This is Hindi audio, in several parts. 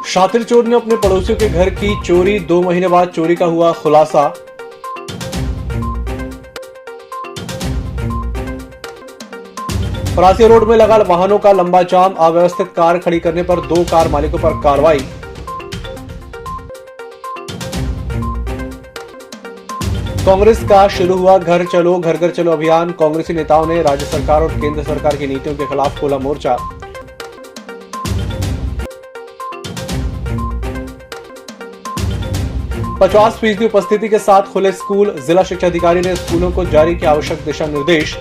शातिर चोर ने अपने पड़ोसियों के घर की चोरी, 2 महीने बाद चोरी का हुआ खुलासा। परासिया रोड में लगा वाहनों का लंबा जाम, अव्यवस्थित कार खड़ी करने पर 2 कार मालिकों पर कार्रवाई। कांग्रेस का शुरू हुआ घर घर चलो अभियान, कांग्रेसी नेताओं ने राज्य सरकार और केंद्र सरकार की नीतियों के खिलाफ खोला मोर्चा। %50 उपस्थिति के साथ खुले स्कूल, जिला शिक्षा अधिकारी ने स्कूलों को जारी किया आवश्यक दिशा निर्देश।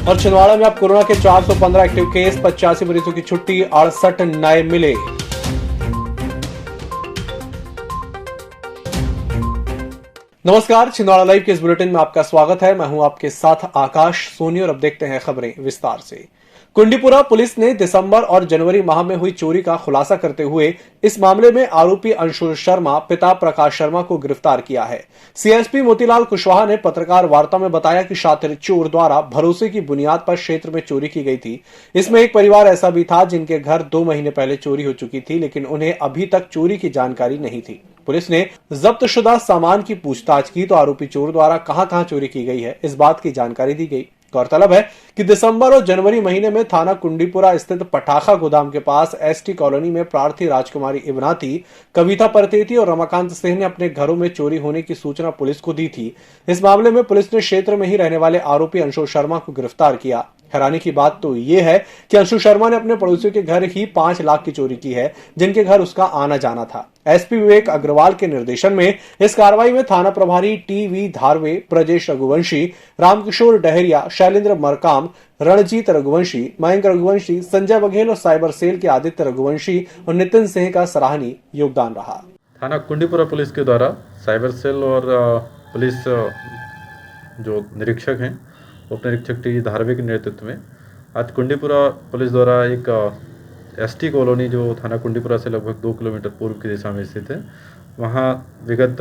और छिंदवाड़ा में अब कोरोना के 415 एक्टिव केस, 85 मरीजों की छुट्टी, 68 नए मिले। नमस्कार, छिंदवाड़ा लाइव के इस बुलेटिन में आपका स्वागत है। मैं हूं आपके साथ आकाश सोनी और अब देखते हैं खबरें विस्तार से। कुंडीपुरा पुलिस ने दिसंबर और जनवरी माह में हुई चोरी का खुलासा करते हुए इस मामले में आरोपी अंशुल शर्मा पिता प्रकाश शर्मा को गिरफ्तार किया है। सीएसपी मोतीलाल कुशवाहा ने पत्रकार वार्ता में बताया कि शातिर चोर द्वारा भरोसे की बुनियाद पर क्षेत्र में चोरी की गई थी। इसमें एक परिवार ऐसा भी था जिनके घर 2 महीने पहले चोरी हो चुकी थी, लेकिन उन्हें अभी तक चोरी की जानकारी नहीं थी। पुलिस ने जब्तशुदा सामान की पूछताछ की तो आरोपी चोर द्वारा कहां-कहां चोरी की गई है, इस बात की जानकारी दी गई। गौरतलब है कि दिसंबर और जनवरी महीने में थाना कुंडीपुरा स्थित पटाखा गोदाम के पास एसटी कॉलोनी में प्रार्थी राजकुमारी इब्नाती, कविता परतेती और रमाकांत सिंह ने अपने घरों में चोरी होने की सूचना पुलिस को दी थी। इस मामले में पुलिस ने क्षेत्र में ही रहने वाले आरोपी अंशुल शर्मा को गिरफ्तार किया। हैरानी की बात तो ये है कि अंशुल शर्मा ने अपने पड़ोसियों के घर ही 5 लाख की चोरी की है, जिनके घर उसका आना जाना था। एसपी विवेक अग्रवाल के निर्देशन में इस कार्रवाई में थाना प्रभारी टीवी धारवे, ब्रजेश रघुवंशी, रामकिशोर डहरिया, शैलेंद्र मरकाम, रणजीत रघुवंशी, मयंक रघुवंशी, संजय बघेल और साइबर सेल के आदित्य रघुवंशी और नितिन सिंह का सराहनीय योगदान रहा। थाना कुंडीपुरा पुलिस के द्वारा साइबर सेल और पुलिस जो निरीक्षक हैं, उप निरीक्षक टी धारवे के नेतृत्व में आज कुंडीपुरा पुलिस द्वारा एक एसटी कॉलोनी जो थाना कुंडीपुरा से लगभग 2 किलोमीटर पूर्व की दिशा में स्थित है, वहाँ विगत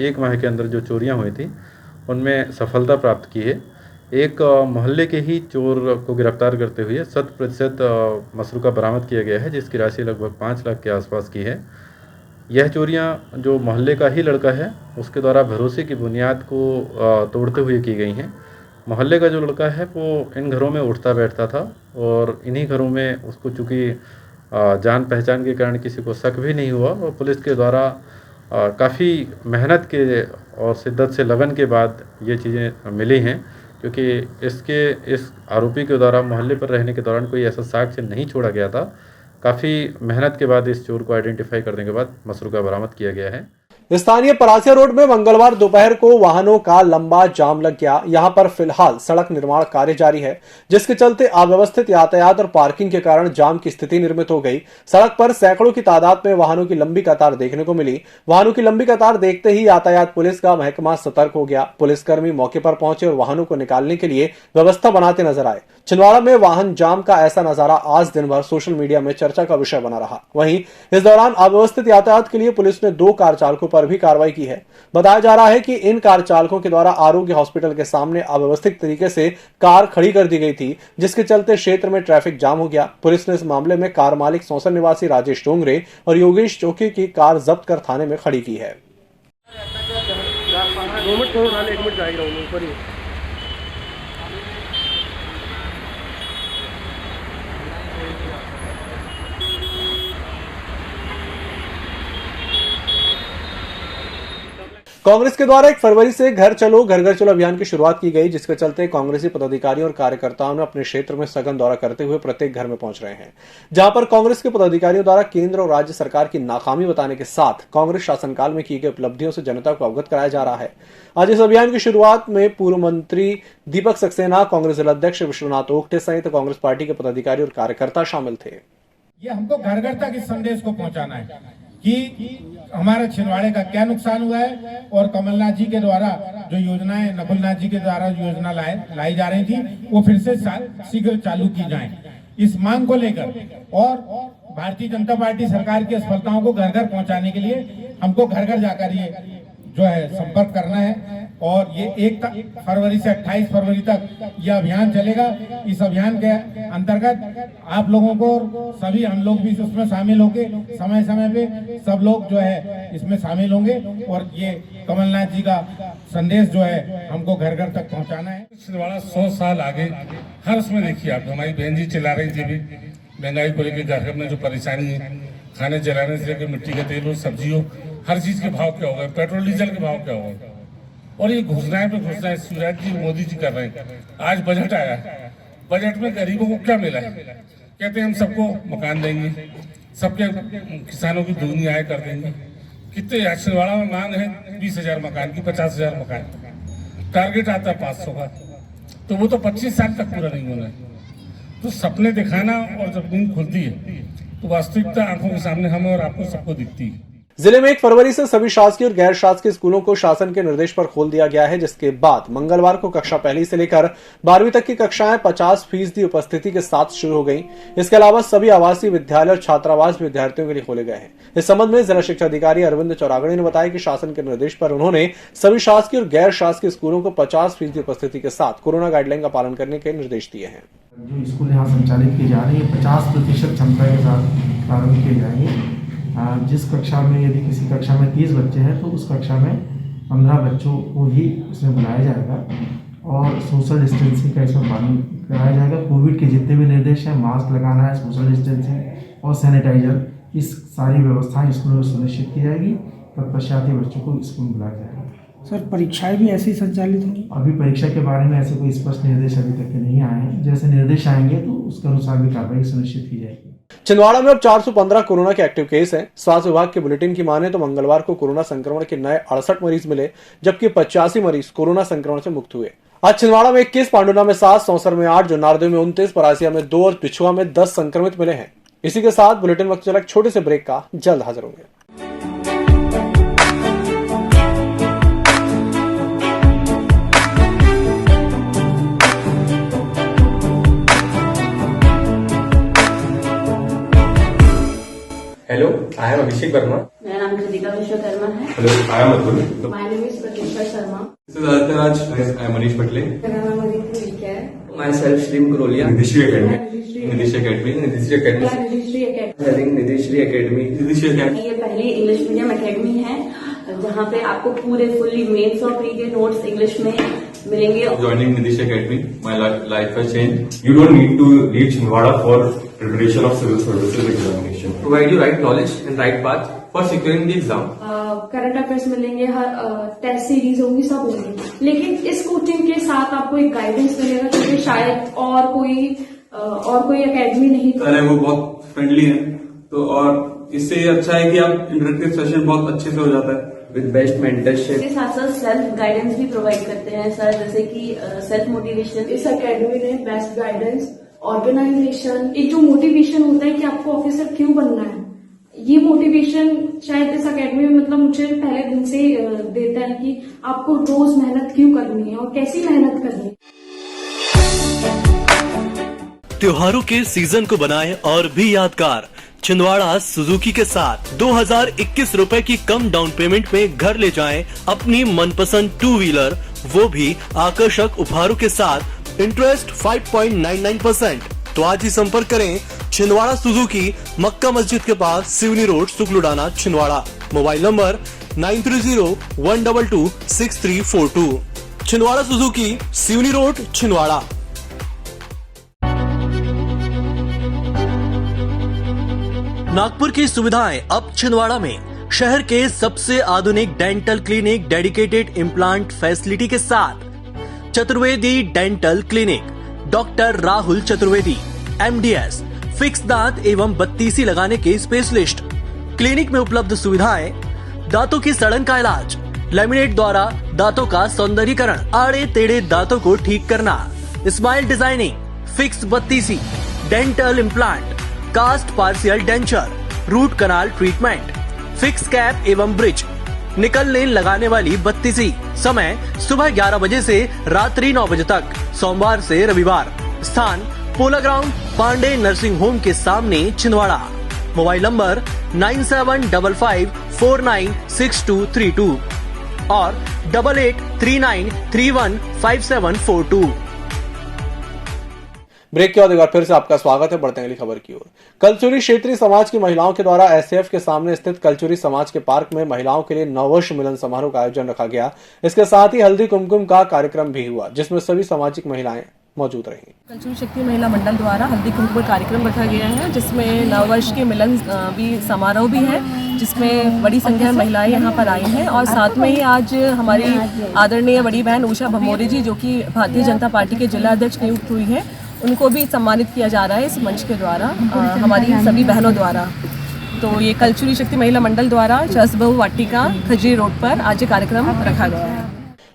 एक माह के अंदर जो चोरियाँ हुई थी उनमें सफलता प्राप्त की है। एक मोहल्ले के ही चोर को गिरफ्तार करते हुए 100% मसरूका बरामद किया गया है, जिसकी राशि लगभग 5 लाख के आसपास की है। यह चोरियाँ जो मोहल्ले का ही लड़का है उसके द्वारा भरोसे की बुनियाद को तोड़ते हुए की गई हैं। मोहल्ले का जो लड़का है वो इन घरों में उठता बैठता था और इन्हीं घरों में उसको चूँकि जान पहचान के कारण किसी को शक भी नहीं हुआ और पुलिस के द्वारा काफ़ी मेहनत के और शिद्दत से लगन के बाद ये चीज़ें मिली हैं, क्योंकि इस आरोपी के द्वारा मोहल्ले पर रहने के दौरान कोई ऐसा साक्ष्य नहीं छोड़ा गया था। काफ़ी मेहनत के बाद इस चोर को आइडेंटिफाई करने के बाद मसरूका बरामद किया गया है। स्थानीय परासिया रोड में मंगलवार दोपहर को वाहनों का लंबा जाम लग गया। यहां पर फिलहाल सड़क निर्माण कार्य जारी है, जिसके चलते अव्यवस्थित यातायात और पार्किंग के कारण जाम की स्थिति निर्मित हो गई। सड़क पर सैकड़ों की तादाद में वाहनों की लंबी कतार देखने को मिली। वाहनों की लंबी कतार देखते ही यातायात पुलिस का महकमा सतर्क हो गया। पुलिसकर्मी मौके पर पहुंचे और वाहनों को निकालने के लिए व्यवस्था बनाते नजर आए। छिंदवाड़ा में वाहन जाम का ऐसा नजारा आज दिन भर सोशल मीडिया में चर्चा का विषय बना रहा। वहीं इस दौरान अव्यवस्थित यातायात के लिए पुलिस ने 2 कार चालकों पर भी कार्रवाई की है। बताया जा रहा है कि इन कार चालकों के द्वारा आरोग्य हॉस्पिटल के सामने अव्यवस्थित तरीके से कार खड़ी कर दी गई थी, जिसके चलते क्षेत्र में ट्रैफिक जाम हो गया। पुलिस ने इस मामले में कार मालिक सौंसर निवासी राजेश डोंगरे और योगेश चौकी की कार जब्त कर थाने में खड़ी की है। कांग्रेस के द्वारा 1 फरवरी से घर चलो अभियान की शुरुआत की गई, जिसके चलते कांग्रेसी पदाधिकारियों और कार्यकर्ताओं ने अपने क्षेत्र में सघन दौरा करते हुए प्रत्येक घर में पहुंच रहे हैं, जहां पर कांग्रेस के पदाधिकारियों द्वारा केंद्र और राज्य सरकार की नाकामी बताने के साथ कांग्रेस शासनकाल में की गई उपलब्धियों से जनता को अवगत कराया जा रहा है। आज इस अभियान की शुरुआत में पूर्व मंत्री दीपक सक्सेना, कांग्रेस जिलाध्यक्ष विश्वनाथ ओगटे सहित कांग्रेस पार्टी के पदाधिकारी और कार्यकर्ता शामिल थे। ये हमको घर घर तक इस संदेश को पहुंचाना है कि हमारे छिंदवाड़े का क्या नुकसान हुआ है और कमलनाथ जी के द्वारा जो योजनाएं, नकुलनाथ जी के द्वारा जो योजना लाई जा रही थी वो फिर से शीघ्र चालू की जाएं। इस मांग को लेकर और भारतीय जनता पार्टी सरकार की असफलताओं को घर घर पहुंचाने के लिए हमको घर घर जाकर ये जो है संपर्क करना है। और ये 1 फरवरी से 28 फरवरी तक यह अभियान चलेगा। इस अभियान के अंतर्गत आप लोगों को सभी हम लोग भी उसमें शामिल होंगे, समय समय पे सब लोग जो है इसमें शामिल होंगे और ये कमलनाथ जी का संदेश जो है हमको घर घर तक पहुंचाना है। छिंदवाड़ा 100 साल आगे हर उसमें देखिए आप, हमारी बहन जी चिल्ला रही थी भी महंगाई को लेकर घर में जो परेशानी है, खाने जलाने से लेकर मिट्टी का तेल और सब्जियों हर चीज के भाव क्या हो गए, पेट्रोल डीजल के भाव क्या हो गए, और ये घोषणाएं पे घोषणाएं शिवराज जी मोदी जी कर रहे हैं। आज बजट आया, बजट में गरीबों को क्या मिला है? कहते हैं हम सबको मकान देंगे, सबके किसानों की दुगनी आय कर देंगे। कितने छिंदवाड़ा में मांग है 20,000 मकान की, 50,000 मकान, टारगेट आता है 500 का, तो वो तो 25 साल तक पूरा नहीं होना है। तो सपने दिखाना और जब नींद खुलती है तो वास्तविकता आंखों के सामने हमें और आपको सबको दिखती है। जिले में 1 फरवरी से सभी शासकीय और गैर शासकीय स्कूलों को शासन के निर्देश पर खोल दिया गया है, जिसके बाद मंगलवार को कक्षा पहली से लेकर 12वीं तक की कक्षाएं 50% उपस्थिति के साथ शुरू हो गईं। इसके अलावा सभी आवासीय विद्यालय और छात्रावास विद्यार्थियों के लिए खोले गए हैं। इस संबंध में जिला शिक्षा अधिकारी अरविंद चौरागड़े ने बताया कि शासन के निर्देश पर उन्होंने सभी शासकीय और गैर शासकीय स्कूलों को 50% उपस्थिति के साथ कोरोना गाइडलाइन का पालन करने के निर्देश दिए हैं। जो स्कूल यहाँ संचालित की जा रही है 50% क्षमता के साथ प्रारंभ किए जाएंगे। जिस कक्षा में यदि किसी कक्षा में 30 बच्चे हैं तो उस कक्षा में 15 बच्चों को ही इसमें बुलाया जाएगा और सोशल डिस्टेंसिंग का इसमें पालन कराया जाएगा। कोविड के जितने भी निर्देश हैं, मास्क लगाना है, सोशल डिस्टेंसिंग और सैनिटाइजर, इस सारी व्यवस्थाएं स्कूलों में सुनिश्चित की जाएगी। तत्पश्चात ही बच्चों को स्कूल बुलाया जाएगा। सर, परीक्षाएं भी ऐसी संचालित होंगी? अभी परीक्षा के बारे में ऐसे कोई स्पष्ट निर्देश अभी तक के नहीं आए हैं। जैसे निर्देश आएंगे तो उसके अनुसार भी कार्रवाई सुनिश्चित की जाएगी। छिंदवाड़ा में अब 415 कोरोना के एक्टिव केस हैं। स्वास्थ्य विभाग के बुलेटिन की माने तो मंगलवार को कोरोना संक्रमण के नए 68 मरीज मिले, जबकि 85 मरीज कोरोना संक्रमण से मुक्त हुए। आज छिंदवाड़ा में 21, पांडुना में 7, सौंसर में 8, जोनारदेव में 29, परासिया में 2 और पिछुआ में 10 संक्रमित मिले हैं। इसी के साथ बुलेटिन वक्त चला एक छोटे से ब्रेक का, जल्द हाजिर होंगे। Hello, I am Abhishek Verma. मेरा नाम कृतिका विश्वकर्मा है। Hello, I am Atul. My name is Pratisha Sharma. This is Aditya Raj. I am Manish Patle. मेरा नाम अदिति विक है। Myself Shrim Kurolia. Nidhishri Academy. Nidhishri Academy. Nidhishri Academy. Nidhishri Academy। Heading Nidhishri Academy. Nidhishri Academy. ये पहली इंग्लिश मीडियम एकेडमी है जहाँ पे आपको पूरे फुल्ली मेन्स और प्री के नोट्स इंग्लिश में मिलेंगे। Joining Nidhishri Academy, my life has changed. You don't need to leave Chhindwara for preparation of civil services examination. Provide you right knowledge and right path For securing the exam. Current affairs मिलेंगे, हर टेस्ट सीरीज होंगी, सब होंगी। लेकिन इस कोचिंग के साथ आपको एक गाइडेंस मिलेगा क्योंकि शायद और कोई एकेडमी नहीं। है वो बहुत फ्रेंडली है, तो और इससे अच्छा है कि आप इंटरेक्टिव सेशन बहुत अच्छे से हो जाता है। with best mentorship. इसके साथ साथ सेल्फ गाइडेंस भी प्रोवाइड करते हैं सर, जैसे कि सेल्फ मोटिवेशन। इस एकेडमी ने बेस्ट गाइडेंस, ऑर्गेनाइजेशन, एक जो मोटिवेशन होता है कि आपको ऑफिसर क्यों बनना है, ये मोटिवेशन शायद इस एकेडमी में मतलब मुझे पहले दिन से देता है कि आपको रोज मेहनत क्यों करनी है और कैसी मेहनत करनी है। त्योहारों के सीजन को बनाए और भी यादगार। छिंदवाड़ा सुजुकी के साथ 2021 रुपए की कम डाउन पेमेंट में घर ले जाएं अपनी मनपसंद 2 व्हीलर, वो भी आकर्षक उपहारों के साथ। इंटरेस्ट 5.99%। तो आज ही संपर्क करें छिंदवाड़ा सुजुकी, मक्का मस्जिद के पास, Seoni road, Sukludana, Chhindwara. Mobile number 9301226342। Chhindwara Suzuki, Seoni road, Chhindwara. Nagpur की सुविधाएं अब छिंदवाड़ा में। शहर के सबसे आधुनिक dental clinic, dedicated implant facility के साथ। Chaturvedi dental clinic, doctor Rahul Chaturvedi, MDS, fix दांत एवं बत्तीसी लगाने के स्पेशलिस्ट। क्लिनिक में उपलब्ध सुविधाएं: दांतों की सड़न का इलाज, लैमिनेट द्वारा दांतों का सौंदर्यीकरण, आड़े टेढ़े दांतों को ठीक करना, स्माइल डिजाइनिंग, फिक्स बत्तीसी, dental implant, cast partial denture, root canal treatment, fix cap एवं ब्रिज, निकल लेन लगाने वाली बत्तीसी। समय सुबह 11 बजे से रात्रि 9 बजे तक, सोमवार से रविवार। स्थान पोला ग्राउंड, पांडे नर्सिंग होम के सामने, छिंदवाड़ा। मोबाइल नंबर 9755496232 और 8839315742। ब्रेक के बाद एक बार फिर से आपका स्वागत है। बढ़ते हैं अगली खबर की ओर। कलचुरी क्षेत्रीय समाज की महिलाओं के द्वारा एसएफ के सामने स्थित कलचुरी समाज के पार्क में महिलाओं के लिए नववर्ष मिलन समारोह का आयोजन रखा गया। इसके साथ ही हल्दी कुमकुम का कार्यक्रम भी हुआ, जिसमें सभी सामाजिक महिलाएं मौजूद रहीं। कलचुरी शक्ति महिला मंडल द्वारा हल्दी कुमकुम कार्यक्रम रखा गया है, जिसमें नववर्ष के मिलन भी समारोह भी है, जिसमें बड़ी संख्या में महिलाएं यहाँ पर आई हैं। और साथ में ही आज हमारी आदरणीय बड़ी बहन उषा भमोरी जी, जो कि भारतीय जनता पार्टी के जिला अध्यक्ष नियुक्त हुई है, उनको भी सम्मानित किया जा रहा है इस मंच के द्वारा, हमारी सभी बहनों द्वारा। तो ये कलचुरी शक्ति महिला मंडल द्वारा चरसबहू वाटिका खजरी रोड पर आज ये कार्यक्रम रखा गया है।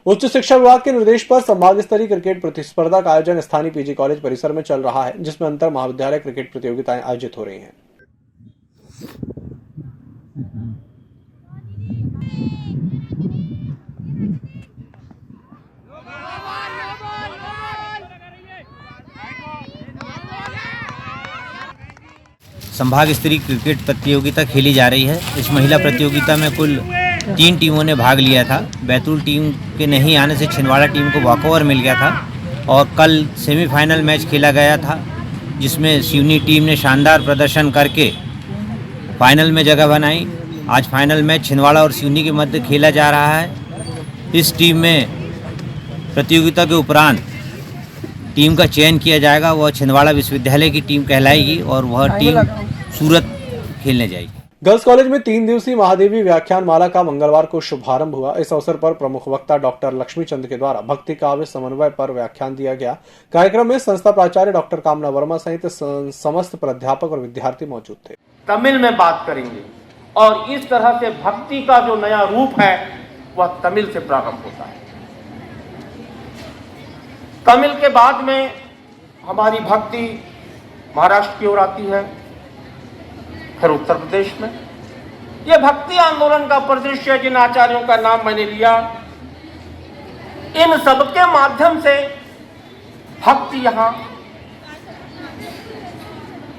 उच्च शिक्षा विभाग के निर्देश पर संभाग स्तरीय क्रिकेट प्रतिस्पर्धा का आयोजन स्थानीय पीजी कॉलेज परिसर में चल रहा है, जिसमें अंतर महाविद्यालय क्रिकेट प्रतियोगिताएं आयोजित हो रही हैं। संभाग स्तरीय क्रिकेट प्रतियोगिता खेली जा रही है। इस महिला प्रतियोगिता में कुल 3 टीमों ने भाग लिया था। बैतूल टीम के नहीं आने से छिंदवाड़ा टीम को वॉकओवर मिल गया था और कल सेमीफाइनल मैच खेला गया था, जिसमें सिवनी टीम ने शानदार प्रदर्शन करके फाइनल में जगह बनाई। आज फाइनल मैच छिंदवाड़ा और सिवनी के मध्य खेला जा रहा है। इस टीम में प्रतियोगिता के उपरांत टीम का चयन किया जाएगा। वह छिंदवाड़ा विश्वविद्यालय की टीम कहलाएगी और वह टीम सूरत खेलने जाएगी। गर्ल्स कॉलेज में 3 दिवसीय महादेवी व्याख्यान माला का मंगलवार को शुभारंभ हुआ। इस अवसर पर प्रमुख वक्ता डॉक्टर लक्ष्मी चंद के द्वारा भक्ति काव्य समन्वय पर व्याख्यान दिया गया। कार्यक्रम में संस्था प्राचार्य डॉक्टर कामना वर्मा सहित समस्त प्राध्यापक और विद्यार्थी मौजूद थे। तमिल में बात करेंगे और इस तरह से भक्ति का जो नया रूप है वह तमिल से प्रारंभ होता है। तमिल के बाद में हमारी भक्ति महाराष्ट्र की ओर आती है, फिर उत्तर प्रदेश में। यह भक्ति आंदोलन का परिदृश्य, जिन आचार्यों का नाम मैंने लिया, इन सबके माध्यम से भक्ति यहां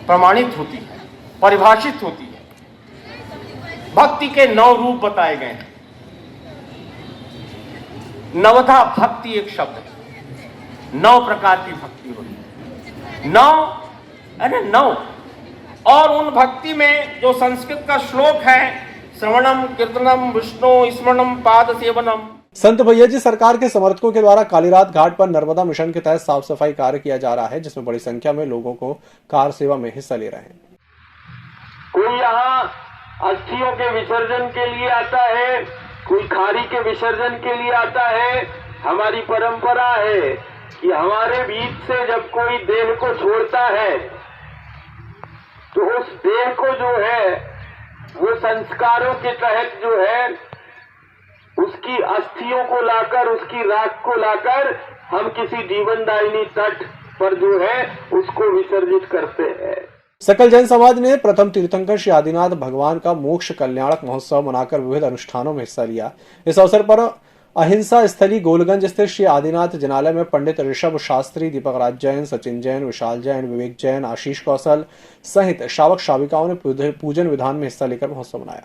प्रमाणित होती है, परिभाषित होती है। भक्ति के 9 रूप बताए गए हैं। नवधा भक्ति एक शब्द है। 9 प्रकार की भक्ति होती है। 9 और उन भक्ति में जो संस्कृत का श्लोक है, श्रवणम कीर्तनम विष्णु स्मरणम पाद सेवनम। संत भैया जी सरकार के समर्थकों के द्वारा कालीरात घाट पर नर्मदा मिशन के तहत साफ सफाई कार्य किया जा रहा है, जिसमें बड़ी संख्या में लोगों को कार सेवा में हिस्सा ले रहे हैं। कोई यहाँ अस्थियों के विसर्जन के लिए आता है, कोई खारी के विसर्जन के लिए आता है। हमारी परंपरा है कि हमारे बीच से जब कोई देह को छोड़ता है तो उस देह को जो है वो संस्कारों के तहत जो है उसकी अस्थियों को लाकर, उसकी राख को लाकर हम किसी जीवनदायिनी तट पर जो है उसको विसर्जित करते हैं। सकल जैन समाज ने प्रथम तीर्थंकर श्री आदिनाथ भगवान का मोक्ष कल्याणक महोत्सव मनाकर विविध अनुष्ठानों में हिस्सा लिया। इस अवसर पर अहिंसा स्थली गोलगंज स्थित श्री आदिनाथ जिनालय में पंडित ऋषभ शास्त्री, दीपक राज जैन, सचिन जैन, विशाल जैन, विवेक जैन, आशीष कौशल सहित श्रावक श्राविकाओं ने पूजन विधान में हिस्सा लेकर महोत्सव मनाया।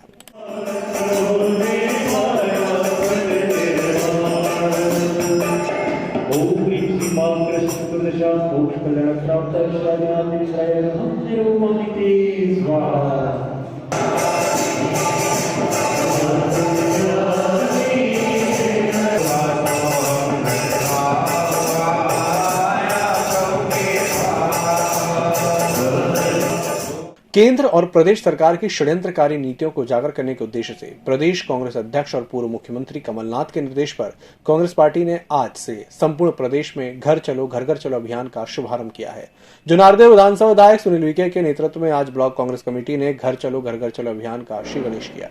केंद्र और प्रदेश सरकार की षड्यंत्रकारी नीतियों को उजागर करने के उद्देश्य से प्रदेश कांग्रेस अध्यक्ष और पूर्व मुख्यमंत्री कमलनाथ के निर्देश पर कांग्रेस पार्टी ने आज से संपूर्ण प्रदेश में घर चलो घर घर चलो अभियान का शुभारंभ किया है। जुनारदेव विधानसभा विधायक सुनील विखे के नेतृत्व में आज ब्लॉक कांग्रेस कमेटी ने घर चलो घर घर चलो अभियान का श्री गणेश किया।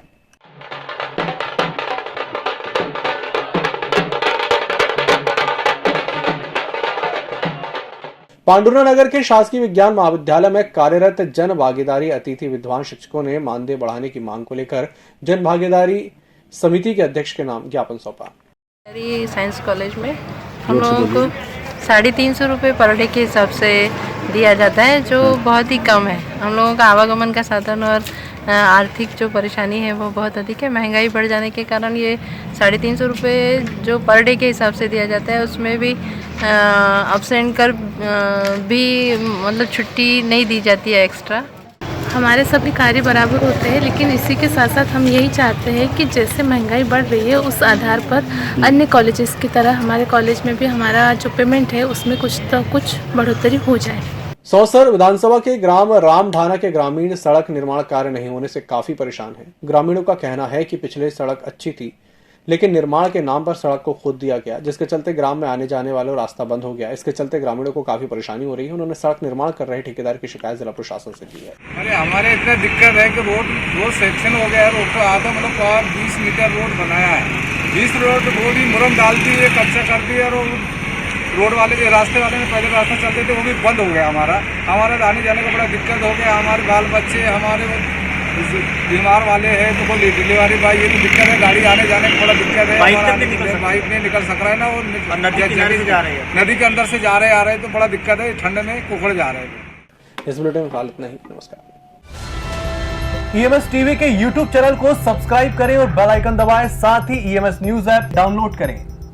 पांडुरा नगर के शासकीय विज्ञान महाविद्यालय में कार्यरत जन भागीदारी अतिथि विद्वान शिक्षकों ने मानदेय बढ़ाने की मांग को लेकर जन भागीदारी समिति के अध्यक्ष के नाम ज्ञापन सौंपा। साइंस कॉलेज में हम लोगों को 350 रुपये पर डे के हिसाब से दिया जाता है, जो बहुत ही कम है। हम लोगों का आवागमन का साधन और आर्थिक जो परेशानी है वो बहुत अधिक है। महंगाई बढ़ जाने के कारण ये 350 रुपये जो पर डे के हिसाब से दिया जाता है, उसमें भी अब्सेंट कर भी मतलब छुट्टी नहीं दी जाती है एक्स्ट्रा। हमारे सभी कार्य बराबर होते हैं, लेकिन इसी के साथ साथ हम यही चाहते हैं कि जैसे महंगाई बढ़ रही है उस आधार पर अन्य कॉलेजेस की तरह हमारे कॉलेज में भी हमारा जो पेमेंट है उसमें कुछ तो कुछ बढ़ोतरी हो जाए। सौसर विधानसभा के ग्राम रामढाना के ग्रामीण सड़क निर्माण कार्य नहीं होने से काफी परेशान हैं। ग्रामीणों का कहना है कि पिछले सड़क अच्छी थी, लेकिन निर्माण के नाम पर सड़क को खोद दिया गया, जिसके चलते ग्राम में आने जाने वालों रास्ता बंद हो गया। इसके चलते ग्रामीणों को काफी परेशानी हो रही है। उन्होंने सड़क निर्माण कर रहे ठेकेदार की शिकायत जिला प्रशासन से की है। अरे हमारे इतना दिक्कत है कि रोड सेक्शन हो गया है, रोड का आधा मतलब 20 मीटर रोड बनाया है, 20 रोड ही मुरम डाल दी है, कच्चा कर दिया, और रोड वाले के रास्ते वाले में पहले रास्ता चलते थे वो भी बंद हो गया। हमारा आने जाने का बड़ा दिक्कत हो गया। हमारे बाल बच्चे हमारे बीमार वाले हैं, तो कोई डिलीवरी भाई ये तो दिक्कत है, गाड़ी आने जाने का बड़ा दिक्कत है। बाइक नहीं निकल सक रहा है ना, और नदी के अंदर से जा रहे आ रहे, तो बड़ा दिक्कत है, ठंड में कुकड़ जा रहे हैं। इस बुलेटिन में इतना ही। नमस्कार। EMS टीवी के YouTube चैनल को सब्सक्राइब करें और बेल आइकन दबाएं, साथ ही EMS न्यूज ऐप डाउनलोड करें।